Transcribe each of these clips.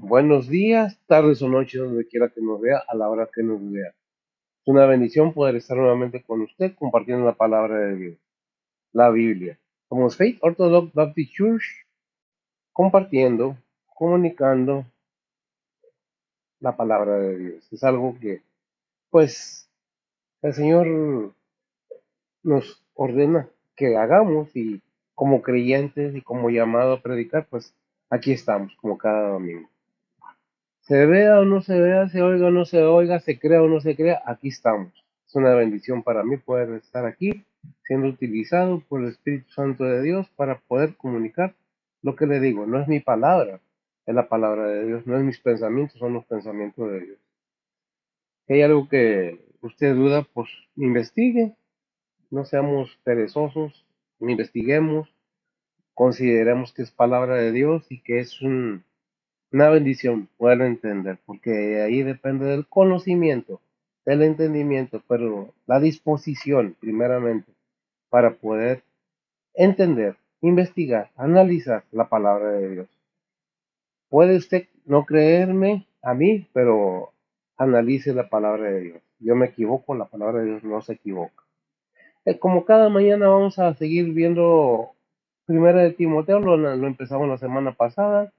Buenos días, tardes o noches, donde quiera que nos vea, a la hora que nos vea. Es una bendición poder estar nuevamente con usted compartiendo la palabra de Dios, la Biblia. Somos Faith Orthodox Baptist Church, compartiendo, comunicando la palabra de Dios. Es algo que, pues, el Señor nos ordena que hagamos y como creyentes y como llamado a predicar, pues aquí estamos, como cada domingo. Se vea o no se vea, se oiga o no se oiga, se crea o no se crea, aquí estamos. Es una bendición para mí poder estar aquí, siendo utilizado por el Espíritu Santo de Dios para poder comunicar lo que le digo. No es mi palabra, es la palabra de Dios. No es mis pensamientos, son los pensamientos de Dios. Si hay algo que usted duda, pues investigue. No seamos perezosos, investiguemos, consideremos que es palabra de Dios y que es una bendición poder entender, porque de ahí depende del conocimiento, del entendimiento, pero la disposición, primeramente, para poder entender, investigar, analizar la palabra de Dios. Puede usted no creerme a mí, pero analice la palabra de Dios. Yo me equivoco, la palabra de Dios no se equivoca. Como cada mañana vamos a seguir viendo Primera de Timoteo, lo empezamos la semana pasada.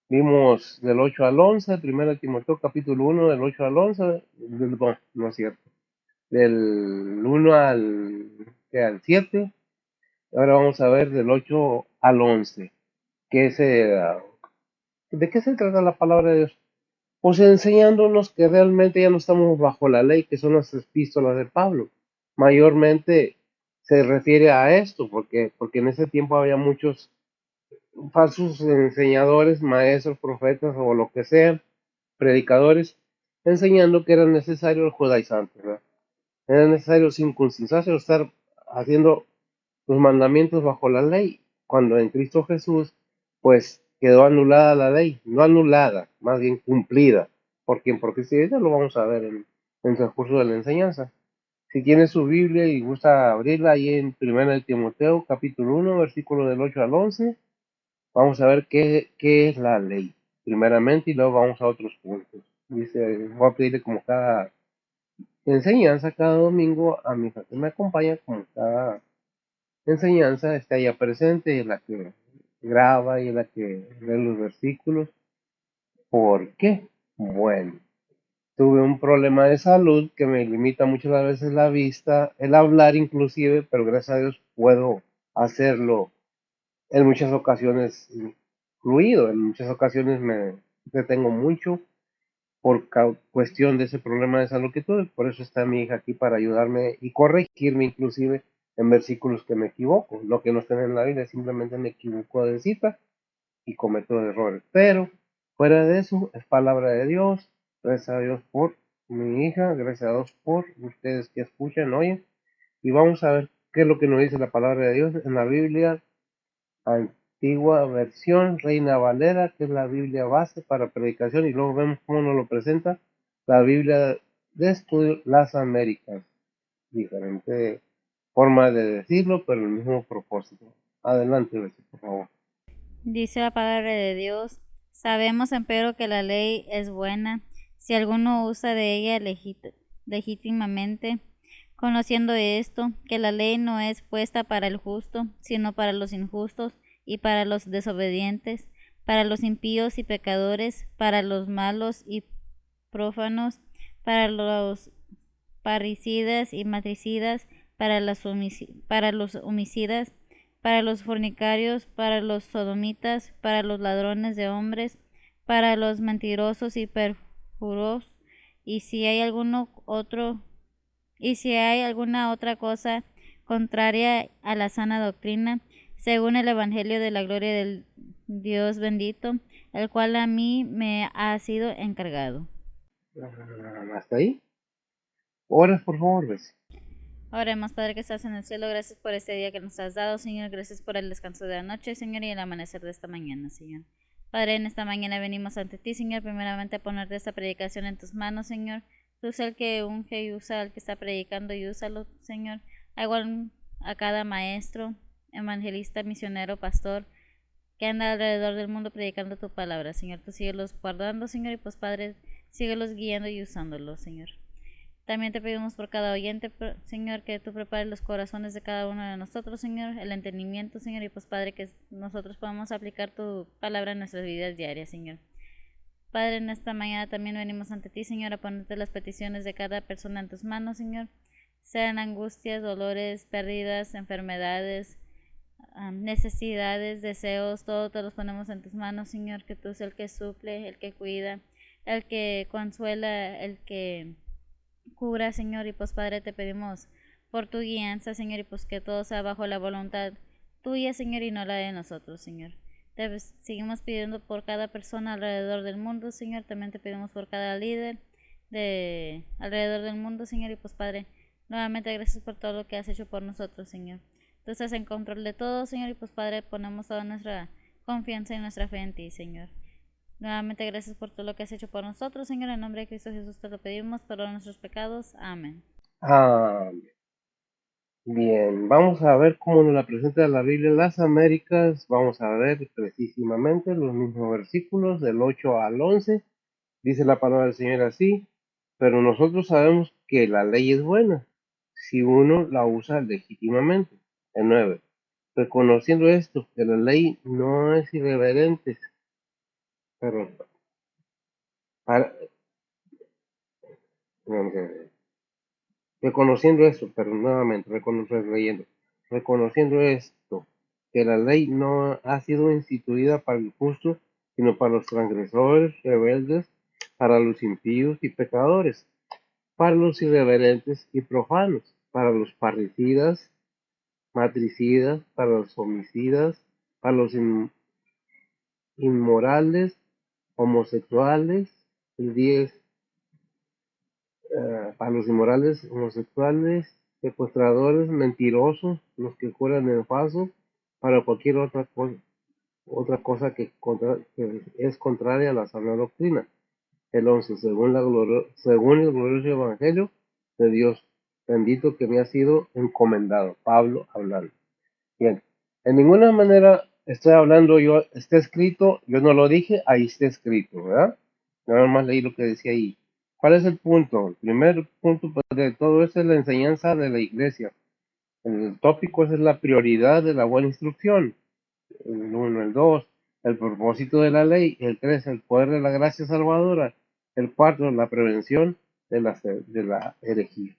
Vimos del 8 al 11, 1 Timoteo capítulo 1, del 8 al 11, no es cierto, del 1 al 7, ahora vamos a ver del 8 al 11, que es, ¿de qué se trata la palabra de Dios? Pues enseñándonos que realmente ya no estamos bajo la ley, que son las epístolas de Pablo. Mayormente se refiere a esto, porque en ese tiempo había muchos falsos enseñadores, maestros, profetas o lo que sea, predicadores, enseñando que era necesario el judaizante, ¿verdad? Era necesario circuncidarse o estar haciendo los mandamientos bajo la ley, cuando en Cristo Jesús, pues quedó anulada la ley, no anulada, más bien cumplida, por quien por Cristo, ya lo vamos a ver en el transcurso de la enseñanza. Si tiene su Biblia y gusta abrirla ahí en 1 de Timoteo, capítulo 1, versículo del 8 al 11, vamos a ver qué es la ley, primeramente, y luego vamos a otros puntos. Dice, voy a pedirle como cada enseñanza, cada domingo, a mi hija que me acompaña, como cada enseñanza está ella presente, y es la que graba y es la que lee los versículos. ¿Por qué? Bueno, tuve un problema de salud que me limita muchas veces la vista, el hablar inclusive, pero gracias a Dios puedo hacerlo en muchas ocasiones fluido, en muchas ocasiones me detengo mucho por cuestión de ese problema de salud que tuve, por eso está mi hija aquí para ayudarme y corregirme inclusive en versículos que me equivoco, lo que no estén en la Biblia, simplemente me equivoco de cita y cometo errores, pero fuera de eso es palabra de Dios. Gracias a Dios por mi hija, gracias a Dios por ustedes que escuchan, oyen, y vamos a ver qué es lo que nos dice la palabra de Dios en la Biblia. Antigua versión, Reina Valera, que es la Biblia base para predicación, y luego vemos cómo nos lo presenta la Biblia de estudio Las Américas. Diferente forma de decirlo, pero el mismo propósito. Adelante, Bessie, por favor. Dice la palabra de Dios, sabemos empero que la ley es buena si alguno usa de ella legítimamente, conociendo esto, que la ley no es puesta para el justo, sino para los injustos y para los desobedientes, para los impíos y pecadores, para los malos y prófanos, para los parricidas y matricidas, para los homicidas, para los fornicarios, para los sodomitas, para los ladrones de hombres, para los mentirosos y perjuros, y si hay alguno otro, y si hay alguna otra cosa contraria a la sana doctrina, según el Evangelio de la gloria del Dios bendito, el cual a mí me ha sido encargado. Hasta ahí. Oras, por favor, Bessie. Oremos, Padre que estás en el cielo, gracias por este día que nos has dado, Señor, gracias por el descanso de la noche, Señor, y el amanecer de esta mañana, Señor. Padre, en esta mañana venimos ante ti, Señor, primeramente a ponerte esta predicación en tus manos, Señor. Tú eres el que unge y usa al que está predicando y úsalo, Señor. Igual a cada maestro, evangelista, misionero, pastor, que anda alrededor del mundo predicando tu palabra, Señor. Tú síguelos guardando, Señor, y pues Padre, síguelos guiando y usándolos, Señor. También te pedimos por cada oyente, Señor, que tú prepares los corazones de cada uno de nosotros, Señor, el entendimiento, Señor, y pues Padre, que nosotros podamos aplicar tu palabra en nuestras vidas diarias, Señor. Padre, en esta mañana también venimos ante ti, Señor, a ponerte las peticiones de cada persona en tus manos, Señor. Sean angustias, dolores, pérdidas, enfermedades, necesidades, deseos, todo te los ponemos en tus manos, Señor, que tú seas el que suple, el que cuida, el que consuela, el que cura, Señor, y pues Padre, te pedimos por tu guianza, Señor, y pues que todo sea bajo la voluntad tuya, Señor, y no la de nosotros, Señor. Te seguimos pidiendo por cada persona alrededor del mundo, Señor. También te pedimos por cada líder de alrededor del mundo, Señor. Y pues Padre, nuevamente gracias por todo lo que has hecho por nosotros, Señor. Tú estás en control de todo, Señor. Y pues Padre, ponemos toda nuestra confianza y nuestra fe en ti, Señor. Nuevamente gracias por todo lo que has hecho por nosotros, Señor. En nombre de Cristo Jesús te lo pedimos, perdona nuestros pecados. Amén. Bien, vamos a ver cómo nos la presenta la Biblia en las Américas. Vamos a ver precisamente los mismos versículos del 8 al 11. Dice la palabra del Señor así: pero nosotros sabemos que la ley es buena si uno la usa legítimamente. El 9. Reconociendo esto, que la ley no es irreverente, pero para, reconociendo esto, pero nuevamente, reconociendo esto, que la ley no ha sido instituida para el justo, sino para los transgresores, rebeldes, para los impíos y pecadores, para los irreverentes y profanos, para los parricidas, matricidas, para los homicidas, para los inmorales, homosexuales. El 10, para los inmorales, homosexuales, secuestradores, mentirosos, los que juran en falso, para cualquier otra cosa que es contraria a la sana doctrina. El 11, según el glorioso evangelio de Dios, bendito que me ha sido encomendado. Pablo hablando. Bien, en ninguna manera estoy hablando yo, está escrito, yo no lo dije, ahí está escrito, ¿verdad? Nada más leí lo que decía ahí. ¿Cuál es el punto? El primer punto pues, de todo esto es la enseñanza de la iglesia. El tópico es la prioridad de la buena instrucción. El 1, el 2, el propósito de la ley. El 3, el poder de la gracia salvadora. El 4, la prevención de la herejía.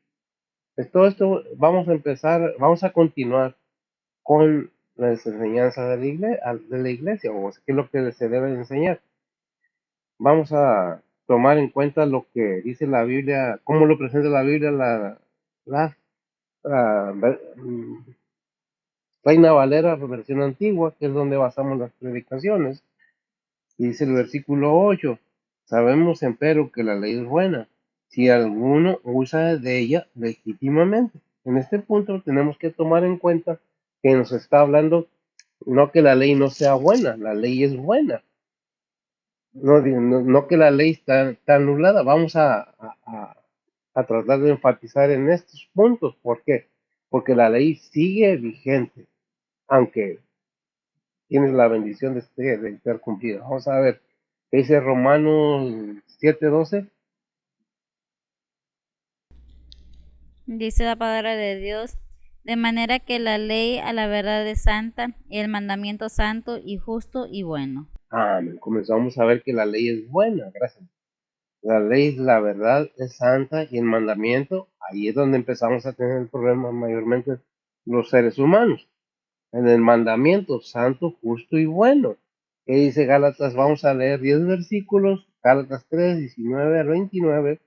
Pues todo esto vamos a continuar con las enseñanzas de la iglesia, o sea, qué es lo que se debe enseñar. Vamos a tomar en cuenta lo que dice la Biblia, cómo lo presenta la Biblia, la Reina Valera, versión antigua, que es donde basamos las predicaciones. Y dice el versículo 8: sabemos empero que la ley es buena, si alguno usa de ella legítimamente. En este punto tenemos que tomar en cuenta que nos está hablando no que la ley no sea buena, la ley es buena. No que la ley está anulada. Vamos a tratar de enfatizar en estos puntos. ¿Por qué? Porque la ley sigue vigente, aunque tiene la bendición de estar cumplida. Vamos a ver qué dice Romanos 7:12. Dice la palabra de Dios, de manera que la ley a la verdad es santa y el mandamiento santo y justo y bueno. Amén. Comenzamos a ver que la ley es buena, gracias. La ley, la verdad, es santa y el mandamiento, ahí es donde empezamos a tener el problema mayormente los seres humanos. En el mandamiento santo, justo y bueno. ¿Qué dice Gálatas? Vamos a leer 10 versículos, Gálatas 3:19 al 29.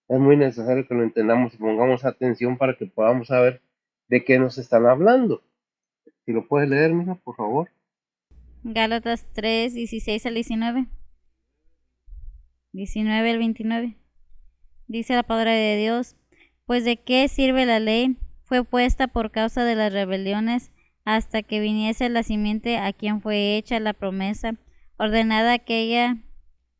Es muy necesario que lo entendamos y pongamos atención para que podamos saber de qué nos están hablando. Si lo puedes leer, mija, por favor. Gálatas 3, 16 al 19. 19 al 29. Dice la palabra de Dios, pues de qué sirve la ley, fue puesta por causa de las rebeliones, hasta que viniese la simiente a quien fue hecha la promesa, ordenada aquella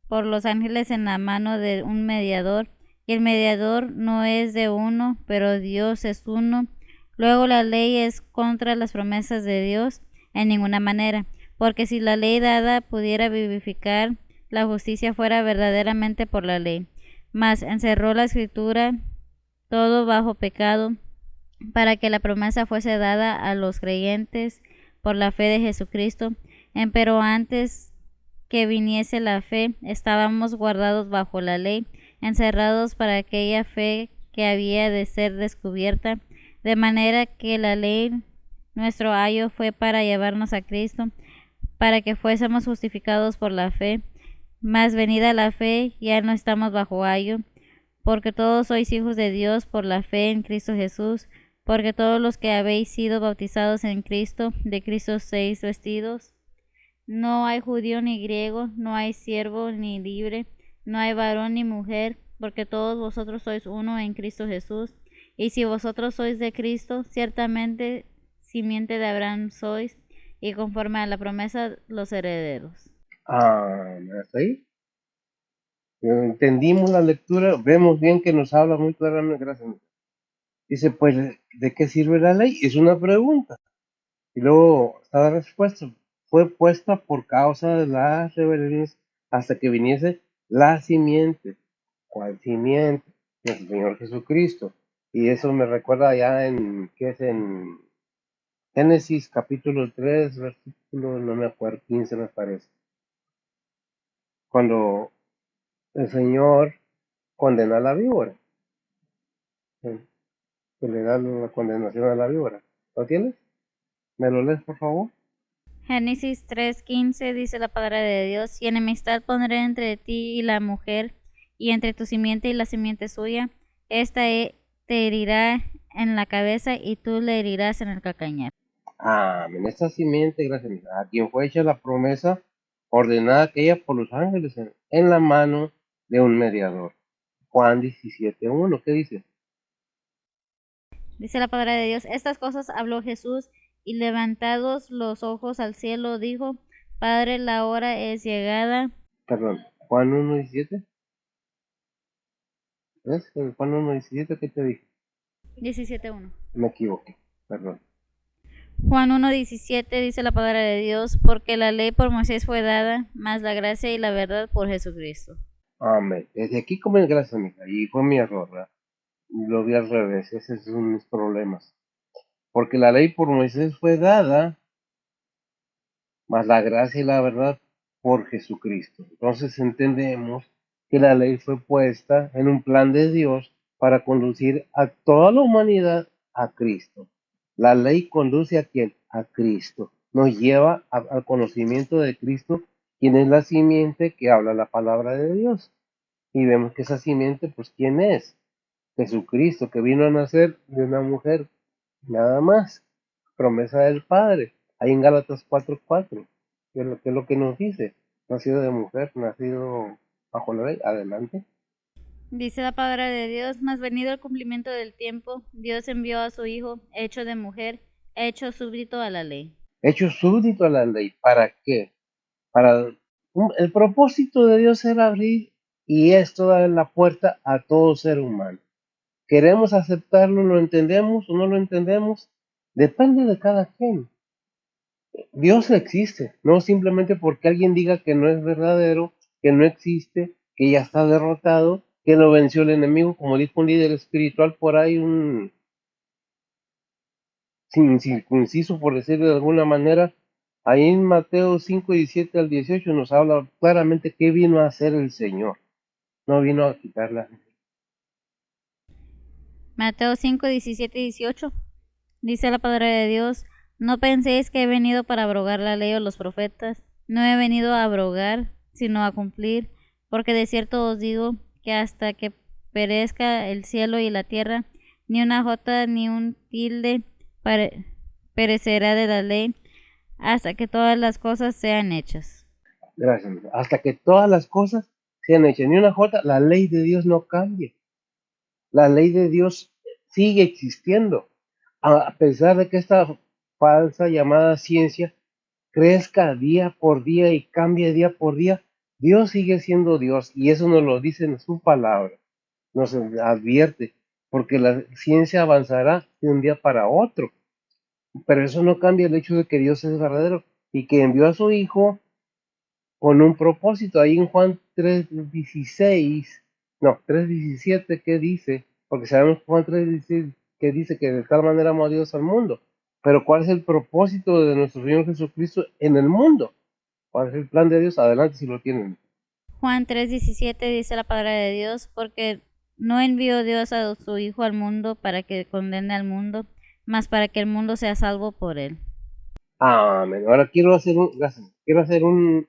por los ángeles en la mano de un mediador, y el mediador no es de uno, pero Dios es uno. Luego la ley es contra las promesas de Dios en ninguna manera, porque si la ley dada pudiera vivificar, la justicia fuera verdaderamente por la ley. Mas encerró la escritura todo bajo pecado, para que la promesa fuese dada a los creyentes por la fe de Jesucristo. Empero antes que viniese la fe, estábamos guardados bajo la ley, encerrados para aquella fe que había de ser descubierta, de manera que la ley, nuestro ayo, fue para llevarnos a Cristo, para que fuésemos justificados por la fe. Mas venida la fe, ya no estamos bajo ayo, porque todos sois hijos de Dios por la fe en Cristo Jesús, porque todos los que habéis sido bautizados en Cristo, de Cristo sois vestidos. No hay judío ni griego, no hay siervo ni libre, no hay varón ni mujer, porque todos vosotros sois uno en Cristo Jesús. Y si vosotros sois de Cristo, ciertamente simiente de Abraham sois, y conforme a la promesa los herederos. ¿Hasta ahí? Entendimos la lectura, vemos bien que nos habla muy claramente, gracias. Dice, pues, ¿de qué sirve la ley? Es una pregunta. Y luego está la respuesta. Fue puesta por causa de las rebeliones hasta que viniese la simiente. ¿Cuál simiente? Nuestro Señor Jesucristo. Y eso me recuerda ya ¿qué es? En Génesis capítulo 3 versículo, no me acuerdo, 15 me parece. Cuando el Señor condena a la víbora. Que le da la condenación a la víbora. ¿Lo tienes? ¿Me lo lees, por favor? Génesis 3:15 dice la palabra de Dios, y enemistad pondré entre ti y la mujer, y entre tu simiente y la simiente suya. Te herirá en la cabeza y tú le herirás en el calcañar. Amén. Esta simiente, gracias a quien fue hecha la promesa ordenada aquella por los ángeles en la mano de un mediador. Juan 17:1, ¿qué dice? Dice la palabra de Dios, estas cosas habló Jesús, y levantados los ojos al cielo dijo, Padre, la hora es llegada. Perdón, Juan 1:17. ¿Ves? En Juan 1:17, ¿qué te dije? 17:1. Me equivoqué, perdón. Juan 1:17 dice la palabra de Dios, porque la ley por Moisés fue dada, mas la gracia y la verdad por Jesucristo. Amén. Desde aquí comen gracias, mija, y fue mi error, ¿verdad? Lo vi al revés, esos son mis problemas. Porque la ley por Moisés fue dada, mas la gracia y la verdad por Jesucristo. Entonces entendemos que la ley fue puesta en un plan de Dios para conducir a toda la humanidad a Cristo. La ley conduce a quién? A Cristo. Nos lleva al conocimiento de Cristo, quien es la simiente que habla la palabra de Dios. Y vemos que esa simiente, pues, ¿quién es? Jesucristo, que vino a nacer de una mujer, nada más. Promesa del Padre. Ahí en Gálatas 4:4, que es lo que nos dice. Nacido de mujer, nacido bajo la ley. Adelante. Dice la palabra de Dios, mas venido el cumplimiento del tiempo, Dios envió a su Hijo, hecho de mujer, hecho súbdito a la ley. Hecho súbdito a la ley. ¿Para qué? El propósito de Dios era abrir y esto dar la puerta a todo ser humano. ¿Queremos aceptarlo? ¿Lo entendemos o no lo entendemos? Depende de cada quien. Dios existe, no simplemente porque alguien diga que no es verdadero, que no existe, que ya está derrotado, que lo venció el enemigo, como dijo un líder espiritual por ahí, un circunciso, por decirlo de alguna manera. Ahí en Mateo 5:17 al 18 nos habla claramente qué vino a hacer el Señor. No vino a quitarla. Mateo 5, 17 y 18. Dice la palabra de Dios, no penséis que he venido para abrogar la ley o los profetas, no he venido a abrogar, sino a cumplir, porque de cierto os digo que hasta que perezca el cielo y la tierra, ni una jota ni un tilde perecerá de la ley, hasta que todas las cosas sean hechas. Gracias. Hasta que todas las cosas sean hechas. Ni una jota, la ley de Dios no cambia. La ley de Dios sigue existiendo. A pesar de que esta falsa llamada ciencia crezca día por día y cambie día por día, Dios sigue siendo Dios y eso nos lo dice en su palabra, nos advierte, porque la ciencia avanzará de un día para otro, pero eso no cambia el hecho de que Dios es verdadero. y que envió a su Hijo con un propósito. Ahí en Juan 3:16, no, 3:17, ¿qué dice? Porque sabemos Juan 3:16 que dice que de tal manera amó a Dios al mundo. Pero ¿cuál es el propósito de nuestro Señor Jesucristo en el mundo? ¿Cuál es el plan de Dios? Adelante si lo tienen. Juan 3:17 dice la palabra de Dios, porque no envió Dios a su Hijo al mundo para que condene al mundo, mas para que el mundo sea salvo por él. Amén. Ahora gracias, quiero hacer un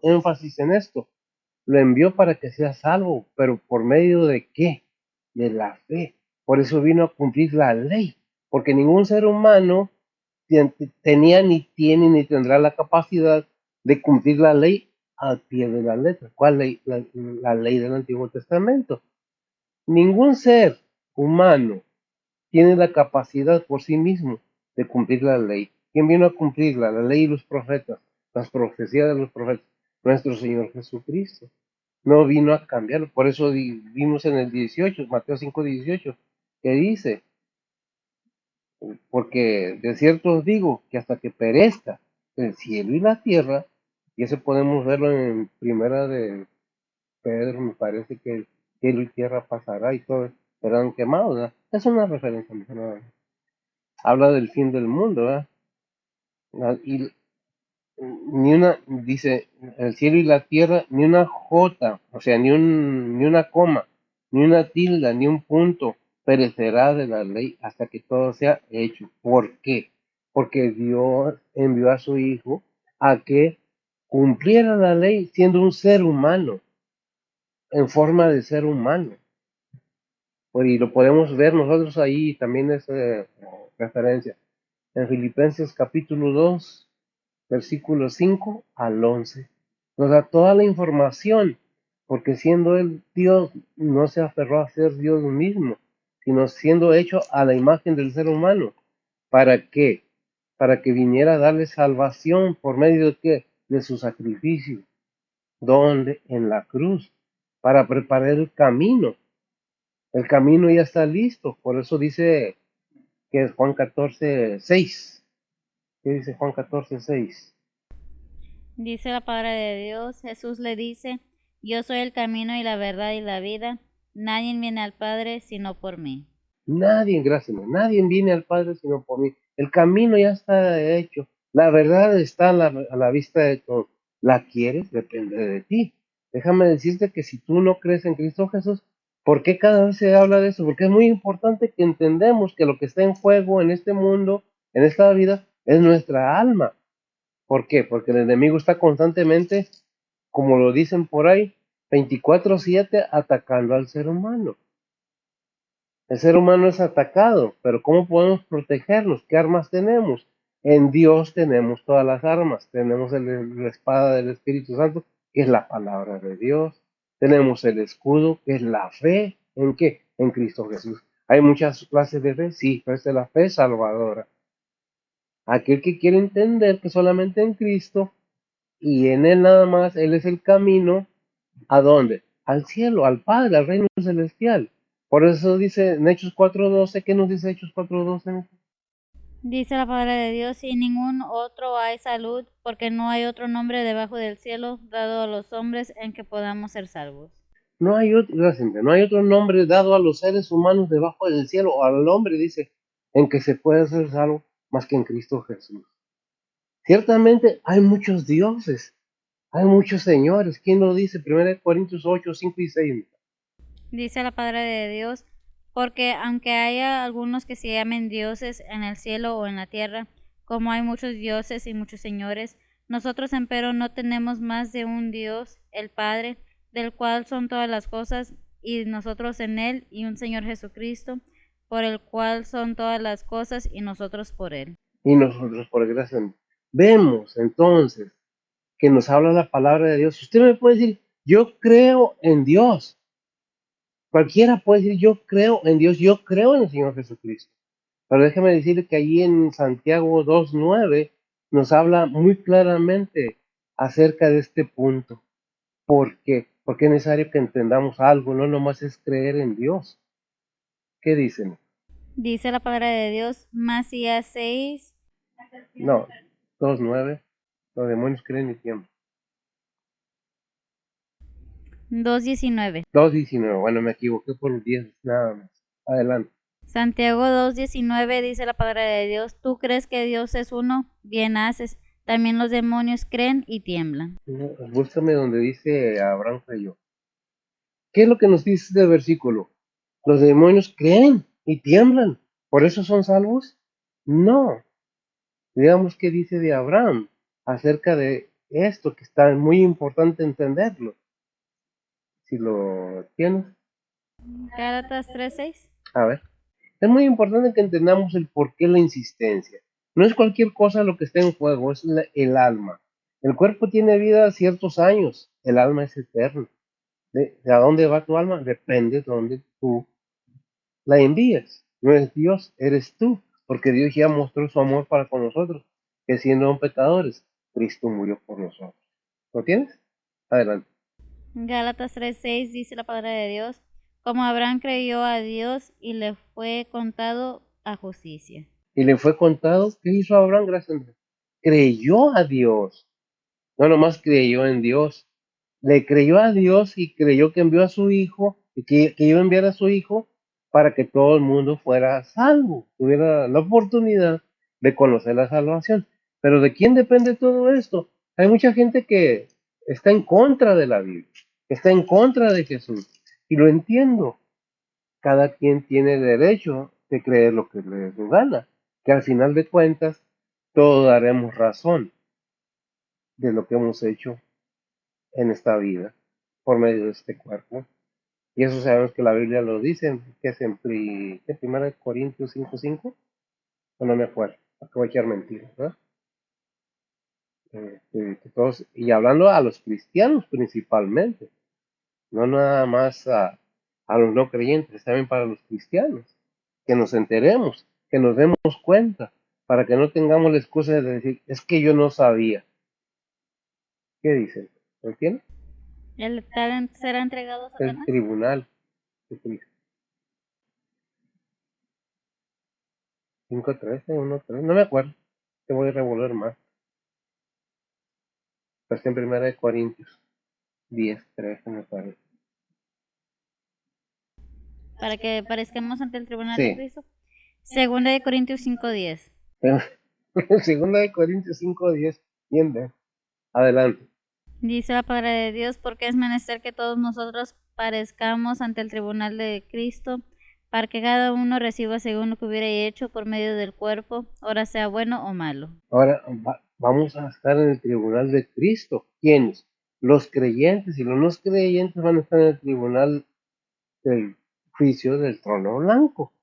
énfasis en esto. Lo envió para que sea salvo, pero ¿por medio de qué? De la fe. Por eso vino a cumplir la ley, porque ningún ser humano tenía, ni tiene, ni tendrá la capacidad de cumplir la ley al pie de la letra. ¿Cuál ley? La ley del Antiguo Testamento. Ningún ser humano tiene la capacidad por sí mismo de cumplir la ley. ¿Quién vino a cumplirla? La ley y los profetas, las profecías de los profetas, nuestro Señor Jesucristo. No vino a cambiarlo. Por eso vimos en el 18, Mateo 5:18, que dice, porque de cierto os digo que hasta que perezca el cielo y la tierra, y eso podemos verlo en primera de Pedro, me parece que el cielo y tierra pasará y todo serán quemados, ¿verdad? Es una referencia, ¿no? Habla del fin del mundo, ¿verdad? Y ni una, dice, el cielo y la tierra, ni una jota, o sea, ni una coma, ni una tilda, ni un punto perecerá de la ley hasta que todo sea hecho. ¿Por qué? Porque Dios envió a su Hijo a que cumpliera la ley siendo un ser humano, en forma de ser humano. Y lo podemos ver nosotros ahí, también es referencia, en Filipenses capítulo 2 versículos 5 al 11. Nos da toda la información, porque siendo Él Dios, no se aferró a ser Dios mismo, sino siendo hecho a la imagen del ser humano. ¿Para qué? Para que viniera a darle salvación por medio de qué? De su sacrificio. ¿Dónde? En la cruz, para preparar el camino. El camino ya está listo, por eso dice que es Juan 14:6. ¿Qué dice Juan 14:6? Dice la palabra de Dios, Jesús le dice, yo soy el camino y la verdad y la vida, nadie viene al Padre sino por mí. Nadie, gracias, nadie viene al Padre sino por mí. El camino ya está hecho. La verdad está a la vista de todos. ¿La quieres? Depende de ti. Déjame decirte que si tú no crees en Cristo Jesús, ¿por qué cada vez se habla de eso? Porque es muy importante que entendamos que lo que está en juego en este mundo, en esta vida, es nuestra alma. ¿Por qué? Porque el enemigo está constantemente, como lo dicen por ahí, 24/7 atacando al ser humano. El ser humano es atacado, pero ¿cómo podemos protegernos? ¿Qué armas tenemos? En Dios tenemos todas las armas. Tenemos la espada del Espíritu Santo, que es la palabra de Dios. Tenemos el escudo, que es la fe. ¿En qué? En Cristo Jesús. Hay muchas clases de fe, sí, pero esta es la fe salvadora. Aquel que quiere entender que solamente en Cristo y en Él nada más, Él es el camino. ¿A dónde? Al cielo, al Padre, al reino celestial. Por eso dice en Hechos 4:12, ¿qué nos dice Hechos 4:12? Dice la palabra de Dios, y ningún otro hay salud, porque no hay otro nombre debajo del cielo dado a los hombres en que podamos ser salvos. No hay otro nombre dado a los seres humanos debajo del cielo, o al hombre, dice, en que se puede ser salvo más que en Cristo Jesús. Ciertamente hay muchos dioses, hay muchos señores. ¿Quién lo dice? 1 Corintios 8, 5 y 6. Dice la palabra de Dios, porque aunque haya algunos que se llamen dioses en el cielo o en la tierra, como hay muchos dioses y muchos señores, nosotros empero no tenemos más de un Dios, el Padre, del cual son todas las cosas, y nosotros en él, y un Señor Jesucristo, por el cual son todas las cosas, y nosotros por él. Y nosotros por gracia vemos entonces que nos habla la palabra de Dios. Usted me puede decir, yo creo en Dios. Cualquiera puede decir, yo creo en Dios, yo creo en el Señor Jesucristo. Pero déjeme decirle que allí en Santiago 2:9 nos habla muy claramente acerca de este punto. ¿Por qué? Porque es necesario que entendamos algo, no nomás es creer en Dios. ¿Qué dicen? Dice la palabra de Dios, Masías 6, No, 2:9. Los demonios creen y tiemblan. 2:19. 2:19. Bueno, me equivoqué por los 10, nada más. Adelante. Santiago 2:19 dice la palabra de Dios, tú crees que Dios es uno, bien haces, también los demonios creen y tiemblan. No, búscame donde dice Abraham creyó. ¿Qué es lo que nos dice este versículo? ¿Los demonios creen y tiemblan? ¿Por eso son salvos? No. Digamos que dice de Abraham acerca de esto que está muy importante entenderlo. Si lo tienes, Gálatas 3:6. a ver. Es muy importante que entendamos el por qué la insistencia. No es cualquier cosa lo que está en juego, es el alma. El cuerpo tiene vida ciertos años, el alma es eterna. ¿De a dónde va tu alma? Depende de dónde tú la envíes. No es Dios, eres tú, porque Dios ya mostró su amor para con nosotros, que siendo pecadores, Cristo murió por nosotros. ¿Lo tienes? Adelante. Gálatas 3:6 dice la palabra de Dios, como Abraham creyó a Dios y le fue contado a justicia. Y le fue contado, ¿qué hizo Abraham? Gracias a Dios. Creyó a Dios, no nomás creyó en Dios, le creyó a Dios y creyó que envió a su hijo, y que iba a enviar a su hijo para que todo el mundo fuera salvo, tuviera la oportunidad de conocer la salvación. Pero ¿de quién depende todo esto? Hay mucha gente que está en contra de la Biblia, que está en contra de Jesús, y lo entiendo. Cada quien tiene derecho de creer lo que le dé su gana, que al final de cuentas todos daremos razón de lo que hemos hecho en esta vida por medio de este cuerpo. Y eso sabemos que la Biblia lo dice, que es en Primera de Corintios 5:5, o no me acuerdo, porque voy a echar mentiras, ¿verdad? Que todos, y hablando a los cristianos principalmente, no nada más a los no creyentes, también para los cristianos, que nos enteremos, que nos demos cuenta, para que no tengamos la excusa de decir, es que yo no sabía. ¿Qué dicen? ¿Lo entiendes? El tal será entregado a El Satanás. tribunal de Cristo. 5:13, 1:3, no me acuerdo, te voy a revolver más. Pero está en Primera de Corintios 10:13 me parece. Para que parezcamos ante el tribunal de Sí, Cristo. Segunda de Corintios 5:10. Segunda de Corintios 5:10, bien, ve. Adelante. Dice la palabra de Dios, porque es menester que todos nosotros parezcamos ante el tribunal de Cristo, para que cada uno reciba según lo que hubiera hecho por medio del cuerpo, ora sea bueno o malo. Ahora vamos a estar en el tribunal de Cristo. ¿Quiénes? Los creyentes, y los no creyentes van a estar en el tribunal del juicio del trono blanco.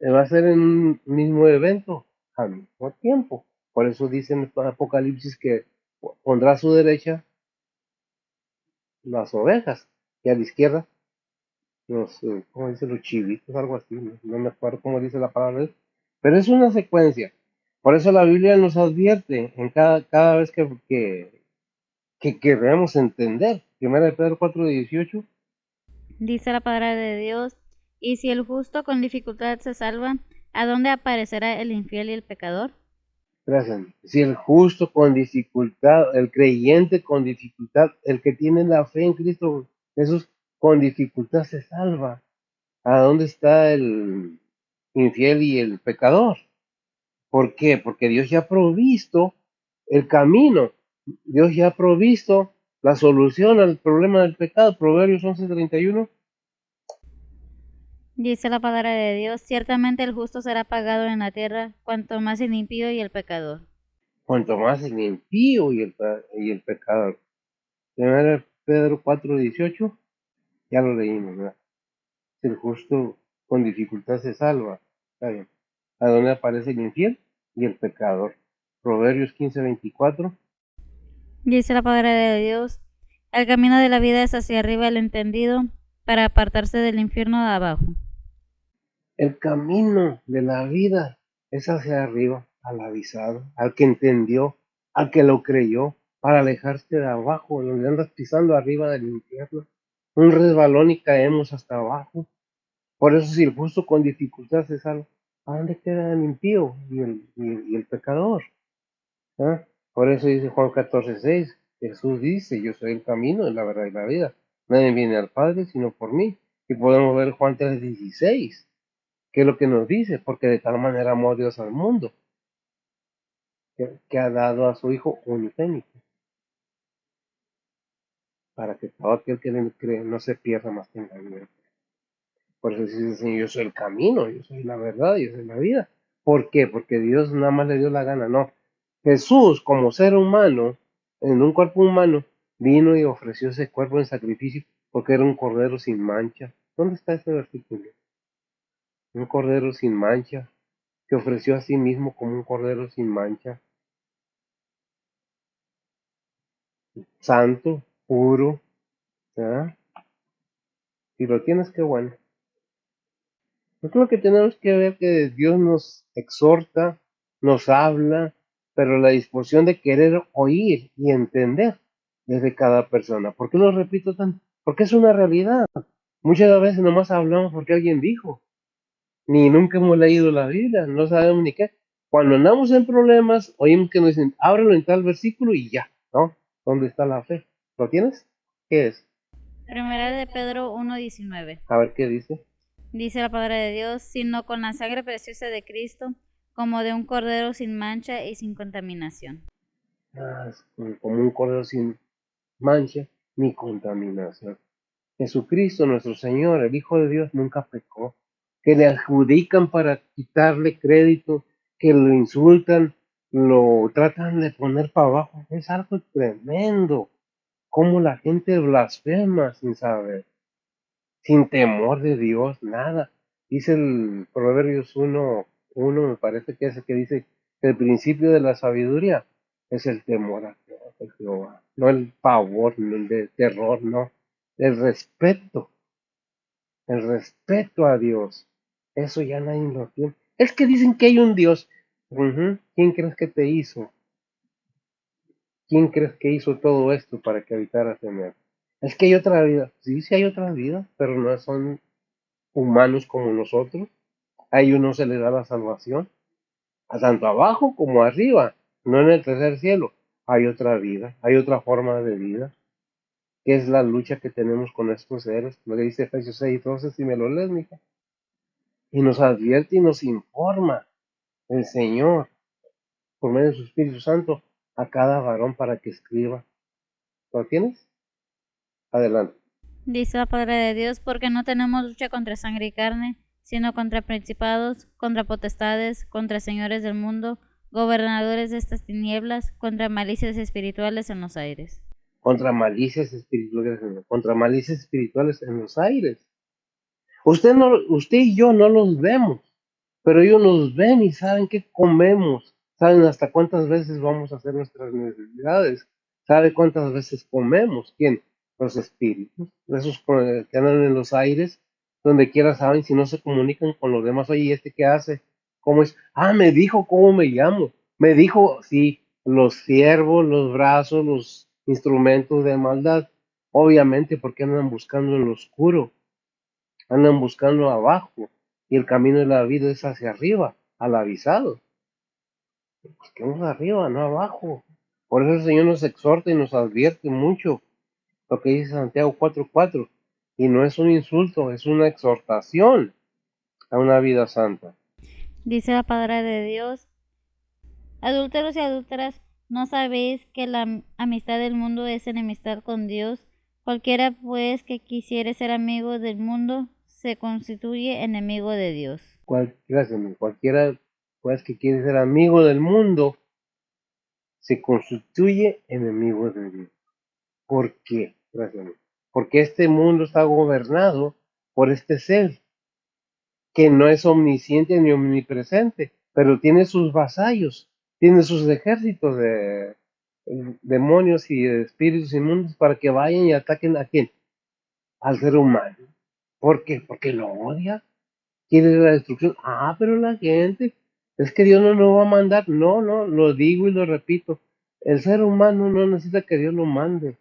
Va a ser en un mismo evento al mismo tiempo. Por eso dice en el Apocalipsis que pondrá a su derecha las ovejas y a la izquierda los, ¿cómo dice? Los chivitos, algo así, no me acuerdo cómo dice la palabra, pero es una secuencia. Por eso la Biblia nos advierte en cada vez que queremos entender. Primera de Pedro 4:18. Dice la palabra de Dios, y si el justo con dificultad se salva, ¿a dónde aparecerá el infiel y el pecador? Gracias. Si el justo con dificultad, el creyente con dificultad, el que tiene la fe en Cristo Jesús con dificultad se salva. ¿A dónde está el infiel y el pecador? ¿Por qué? Porque Dios ya ha provisto el camino. Dios ya ha provisto la solución al problema del pecado. Proverbios 11:31. Dice la palabra de Dios, ciertamente el justo será pagado en la tierra, cuanto más el impío y el pecador. Cuanto más el impío y el pecador. Primero Pedro 4:18, ya lo leímos, ¿verdad? Si el justo con dificultad se salva. Está bien. ¿A dónde aparece el infiel y el pecador? Proverbios 15:24. Dice la palabra de Dios, el camino de la vida es hacia arriba el entendido, para apartarse del infierno de abajo. El camino de la vida es hacia arriba, al avisado, al que entendió, al que lo creyó, para alejarse de abajo, donde andas pisando arriba del infierno. Un resbalón y caemos hasta abajo. Por eso si el justo con dificultad se salva, ¿a dónde queda el impío y el pecador? ¿Ah? Por eso dice Juan 14:6, Jesús dice, yo soy el camino, la verdad y la vida. Nadie viene al Padre sino por mí. Y podemos ver Juan 3:16, que es lo que nos dice, porque de tal manera amó Dios al mundo, que ha dado a su Hijo unigénito, para que todo aquel que en él cree no se pierda, más tenga vida. Por eso dice el Señor, yo soy el camino, yo soy la verdad, yo soy la vida. ¿Por qué? Porque Dios nada más le dio la gana, no. Jesús, como ser humano, en un cuerpo humano, vino y ofreció ese cuerpo en sacrificio porque era un cordero sin mancha. ¿Dónde está ese versículo? Un cordero sin mancha, que ofreció a sí mismo como un cordero sin mancha, santo, puro, ¿verdad? Si lo tienes, qué bueno. Yo creo que tenemos que ver que Dios nos exhorta, nos habla, pero la disposición de querer oír y entender es de cada persona. ¿Por qué lo repito tanto? Porque es una realidad. Muchas veces nomás hablamos porque alguien dijo, ni nunca hemos leído la Biblia, no sabemos ni qué. Cuando andamos en problemas, oímos que nos dicen, ábrelo en tal versículo y ya, ¿no? ¿Dónde está la fe? ¿Lo tienes? ¿Qué es? Primera de Pedro 1:19. A ver qué dice. Dice la palabra de Dios, sino con la sangre preciosa de Cristo, como de un cordero sin mancha y sin contaminación. Es como un cordero sin mancha ni contaminación. Jesucristo, nuestro Señor, el Hijo de Dios, nunca pecó. Que le adjudican para quitarle crédito, que lo insultan, lo tratan de poner para abajo. Es algo tremendo. Cómo la gente blasfema sin saber, sin temor de Dios, nada. Dice el Proverbios 1:1, me parece que es el que dice que el principio de la sabiduría es el temor a Jehová, no el pavor, no el de terror, no, el respeto a Dios. Eso ya nadie lo tiene. Es que dicen que hay un Dios. Ujú. ¿Quién crees que te hizo? ¿Quién crees que hizo todo esto para que habitaras en él? Es que hay otra vida. Sí, sí hay otra vida, pero no son humanos como nosotros. A ellos no se les da la salvación, a tanto abajo como arriba, no en el tercer cielo. Hay otra vida, hay otra forma de vida, que es la lucha que tenemos con estos seres. Lo que dice Efesios 6:12, si me lo lees, mija. Y nos advierte y nos informa el Señor, por medio de su Espíritu Santo, a cada varón para que escriba. ¿Lo tienes? Adelante. Dice la palabra de Dios, porque no tenemos lucha contra sangre y carne, sino contra principados, contra potestades, contra señores del mundo, gobernadores de estas tinieblas, contra malicias espirituales en los aires. Contra malicias espirituales en los aires. Usted y yo no los vemos, pero ellos nos ven y saben qué comemos, saben hasta cuántas veces vamos a hacer nuestras necesidades, sabe cuántas veces comemos. ¿Quién? Los espíritus, esos que andan en los aires, donde quiera saben si no se comunican con los demás. Oye, ¿y este qué hace? ¿Cómo es? Ah, me dijo cómo me llamo. Me dijo, sí, los siervos, los brazos, los instrumentos de maldad. Obviamente, porque andan buscando en lo oscuro, andan buscando abajo, y el camino de la vida es hacia arriba, al avisado. Busquemos arriba, no abajo. Por eso el Señor nos exhorta y nos advierte mucho lo que dice Santiago 4:4. Y no es un insulto, es una exhortación a una vida santa. Dice la palabra de Dios, adúlteros y adúlteras, ¿no sabéis que la amistad del mundo es enemistad con Dios? Cualquiera pues que quisiere ser amigo del mundo se constituye enemigo de Dios. Cualquiera pues que quiere ser amigo del mundo se constituye enemigo de Dios. ¿Por qué? Gracias. Porque este mundo está gobernado por este ser que no es omnisciente ni omnipresente, pero tiene sus vasallos, tiene sus ejércitos de demonios y de espíritus inmundos para que vayan y ataquen a quién, al ser humano. ¿Por qué? Porque lo odia, quiere la destrucción. Ah, pero la gente, es que Dios no nos va a mandar. No, no, lo digo y lo repito. El ser humano no necesita que Dios lo mande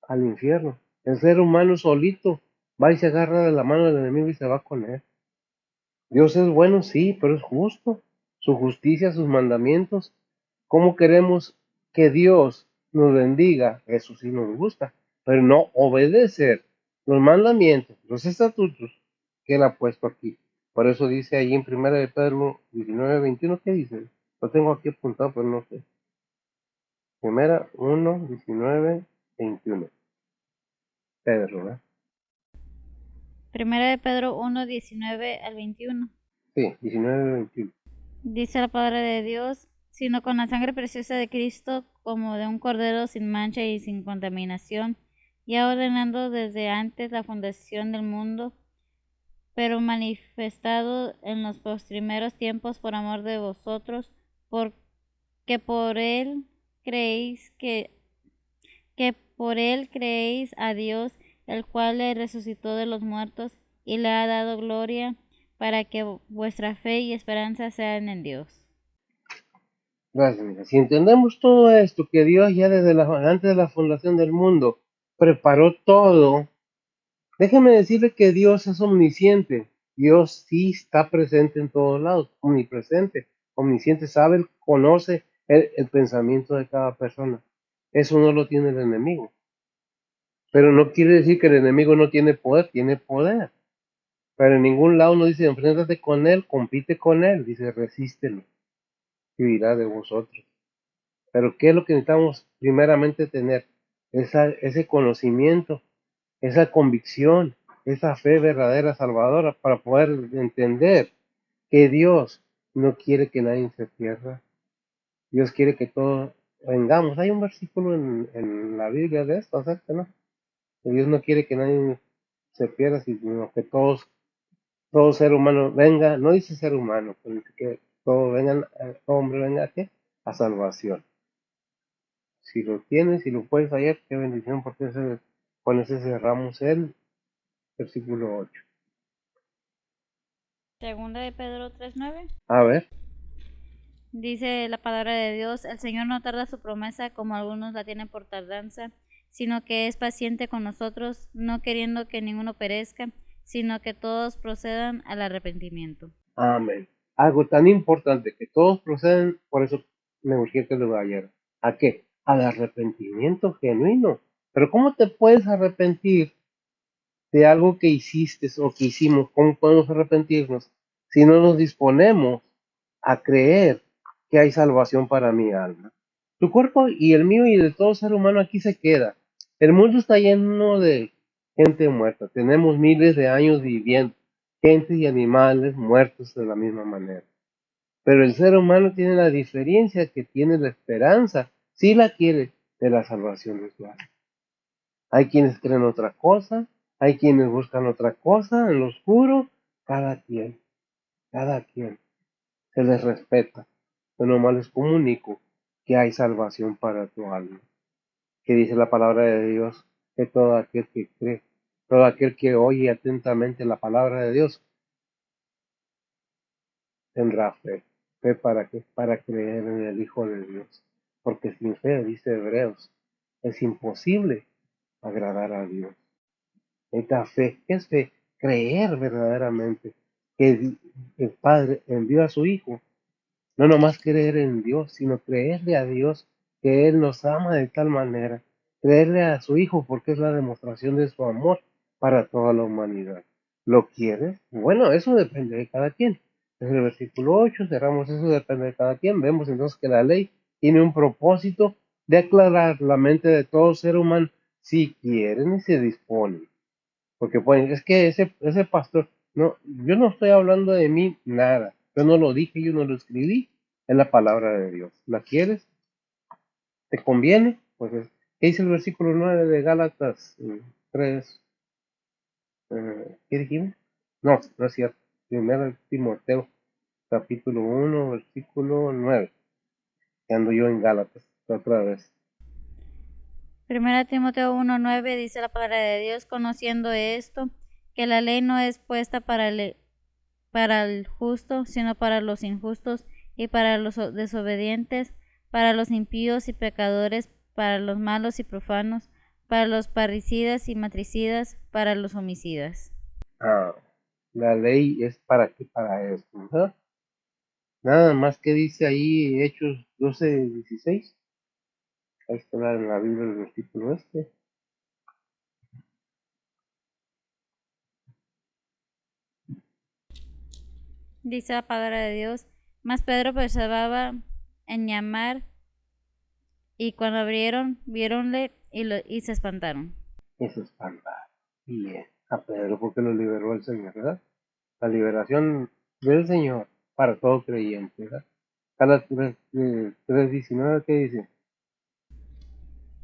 al infierno. El ser humano solito va y se agarra de la mano del enemigo y se va con él. Dios es bueno, sí, pero es justo. Su justicia, sus mandamientos. ¿Cómo queremos que Dios nos bendiga, eso sí nos gusta, pero no obedecer los mandamientos, los estatutos que Él ha puesto aquí. Por eso dice ahí en 1 de Pedro 19:21, ¿qué dice? Lo tengo aquí apuntado, pero no sé. 1 19:21. Pedro, ¿verdad? Primera de Pedro 1:19 al 21. Sí, 19:21. Dice la palabra de Dios, sino con la sangre preciosa de Cristo, como de un cordero sin mancha y sin contaminación, ya ordenando desde antes la fundación del mundo, pero manifestado en los postrimeros tiempos por amor de vosotros, porque por él que por él creéis a Dios, el cual le resucitó de los muertos y le ha dado gloria, para que vuestra fe y esperanza sean en Dios. Gracias, mija. Si entendemos todo esto, que Dios ya antes de la fundación del mundo preparó todo, déjeme decirle que Dios es omnisciente. Dios sí está presente en todos lados, omnipresente, omnisciente, sabe, conoce el pensamiento de cada persona. Eso no lo tiene el enemigo. Pero no quiere decir que el enemigo no tiene poder, tiene poder. Pero en ningún lado no dice, enfréntate con él, compite con él, dice, resístelo y dirá de vosotros. Pero ¿qué es lo que necesitamos primeramente tener? Ese conocimiento, esa convicción, esa fe verdadera salvadora para poder entender que Dios no quiere que nadie se pierda. Dios quiere que todos vengamos. Hay un versículo en la Biblia de esto acerca, ¿no? Que Dios no quiere que nadie se pierda, sino que todo ser humano venga, no dice ser humano, pero dice que todo hombre venga ¿a qué? A salvación. Si lo tienes, si lo puedes hallar, qué bendición, porque con ese cerramos el versículo 8. Segunda de Pedro 3:9. A ver, Dice la palabra de Dios, el Señor no tarda su promesa como algunos la tienen por tardanza, sino que es paciente con nosotros, no queriendo que ninguno perezca, sino que todos procedan al arrepentimiento. amén. Algo tan importante que todos proceden, por eso me urgía que lo hallara. ¿A qué? Al arrepentimiento genuino. Pero ¿cómo te puedes arrepentir de algo que hiciste o que hicimos? ¿Cómo podemos arrepentirnos si no nos disponemos a creer que hay salvación para mi alma? Tu cuerpo y el mío y de todo ser humano aquí se queda. El mundo está lleno de gente muerta. Tenemos miles de años viviendo, gente y animales muertos de la misma manera. Pero el ser humano tiene la diferencia que tiene la esperanza, si la quiere, de la salvación de su alma. Hay quienes creen otra cosa, hay quienes buscan otra cosa en lo oscuro, cada quien, se les respeta. Yo nomás les comunico que hay salvación para tu alma, que dice la palabra de Dios, que todo aquel que cree, todo aquel que oye atentamente la palabra de Dios, tendrá fe. ¿Fe para qué? Para creer en el Hijo de Dios. Porque sin fe, dice Hebreos, es imposible agradar a Dios. Esta fe, ¿qué es fe? Creer verdaderamente que el Padre envió a su Hijo. No nomás creer en Dios, sino creerle a Dios que Él nos ama de tal manera. Creerle a su Hijo porque es la demostración de su amor para toda la humanidad. ¿Lo quieres? Bueno, eso depende de cada quien. Es el versículo 8, cerramos, eso depende de cada quien. Vemos entonces que la ley tiene un propósito de aclarar la mente de todo ser humano si quieren y se disponen. Porque pues, es que ese pastor, no, yo no estoy hablando de mí nada. Yo no lo dije, yo no lo escribí. Es la palabra de Dios. ¿La quieres? ¿Te conviene? Pues ¿qué dice el versículo 9 de Gálatas 3? ¿Qué dijimos? No, no es cierto. Primero de Timoteo, capítulo 1, versículo 9. Que ando yo en Gálatas otra vez. Primera Timoteo 1:9 dice la palabra de Dios, conociendo esto, que la ley no es puesta para el justo, sino para los injustos y para los desobedientes, para los impíos y pecadores, para los malos y profanos, para los parricidas y matricidas, para los homicidas. Ah, la ley es para qué, para esto, ¿no? Nada más que dice ahí Hechos 12:16. Ahí está en la Biblia el versículo este. Dice la palabra de Dios. Mas Pedro perseveraba en llamar, y cuando abrieron, viéronle y se espantaron. Eso es fantástico. Bien. A Pedro porque lo liberó el Señor, ¿verdad? La liberación del Señor para todo creyente, ¿verdad? Gálatas 3:19, ¿qué dice?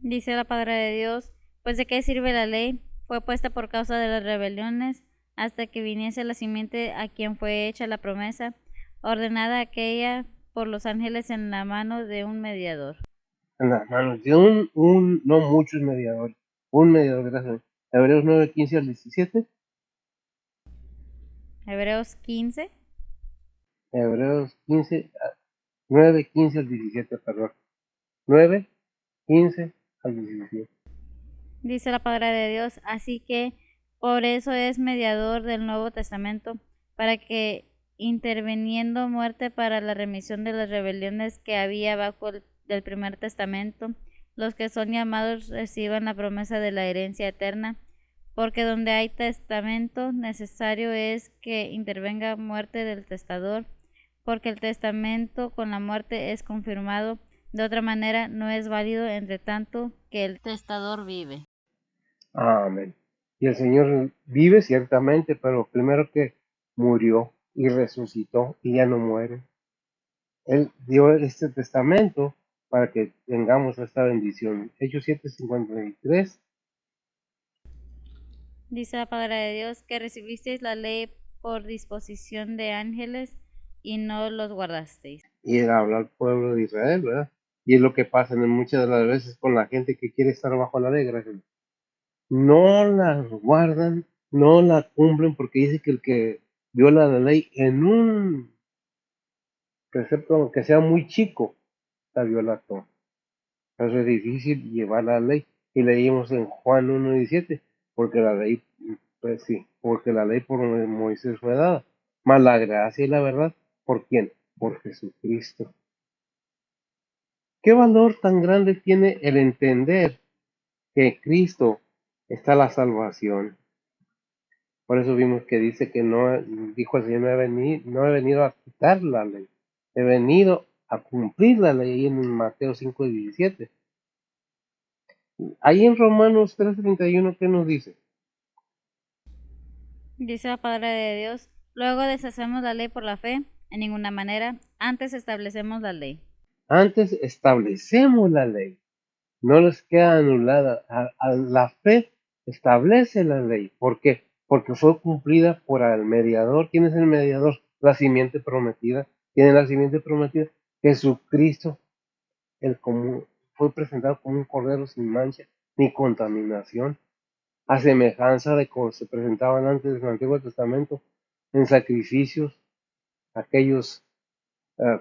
Dice la palabra de Dios. Pues de qué sirve la ley, fue puesta por causa de las rebeliones, hasta que viniese la simiente a quien fue hecha la promesa, ordenada aquella por los ángeles en la mano de un mediador. En las manos de no muchos mediadores, un mediador, gracias. Hebreos 9:15 al 17. Hebreos 15. Hebreos 9:15 al 17, perdón. 9:15 al 17. Dice la palabra de Dios. Así que por eso es mediador del Nuevo Testamento, para que, interviniendo muerte para la remisión de las rebeliones que había bajo del primer testamento, los que son llamados reciban la promesa de la herencia eterna. Porque donde hay testamento, necesario es que intervenga muerte del testador, porque el testamento con la muerte es confirmado, de otra manera no es válido, entre tanto que el testador vive. Amén. Y el Señor vive ciertamente, pero primero que murió y resucitó y ya no muere. Él dio este testamento para que tengamos esta bendición. Hechos 7:53. Dice la palabra de Dios que recibisteis la ley por disposición de ángeles y no los guardasteis. Y era hablar al pueblo de Israel, ¿verdad? Y es lo que pasa en muchas de las veces con la gente que quiere estar bajo la ley, gracias. No la guardan, no la cumplen, porque dice que el que viola la ley en un precepto que sea muy chico, la viola todo. Por eso es difícil llevar la ley. Y leímos en Juan 1:17, porque la ley, pues sí, porque la ley por Moisés fue dada, mas la gracia y la verdad, ¿por quién? Por Jesucristo. ¿Qué valor tan grande tiene el entender que en Cristo está la salvación? Por eso vimos que dice que no, dijo el Señor, no he venido a quitar la ley, he venido a cumplir la ley, ahí en Mateo 5:17. Ahí en Romanos 3:31, ¿qué nos dice? Dice la palabra de Dios, luego deshacemos la ley por la fe, en ninguna manera, antes establecemos la ley. Antes establecemos la ley, no les queda anulada. La fe establece la ley. ¿Por qué? Porque fue cumplida por el mediador. ¿Quién es el mediador? La simiente prometida. ¿Quién es la simiente prometida? Jesucristo, el común, fue presentado como un cordero sin mancha ni contaminación, a semejanza de como se presentaban antes en el Antiguo Testamento, en sacrificios, aquellos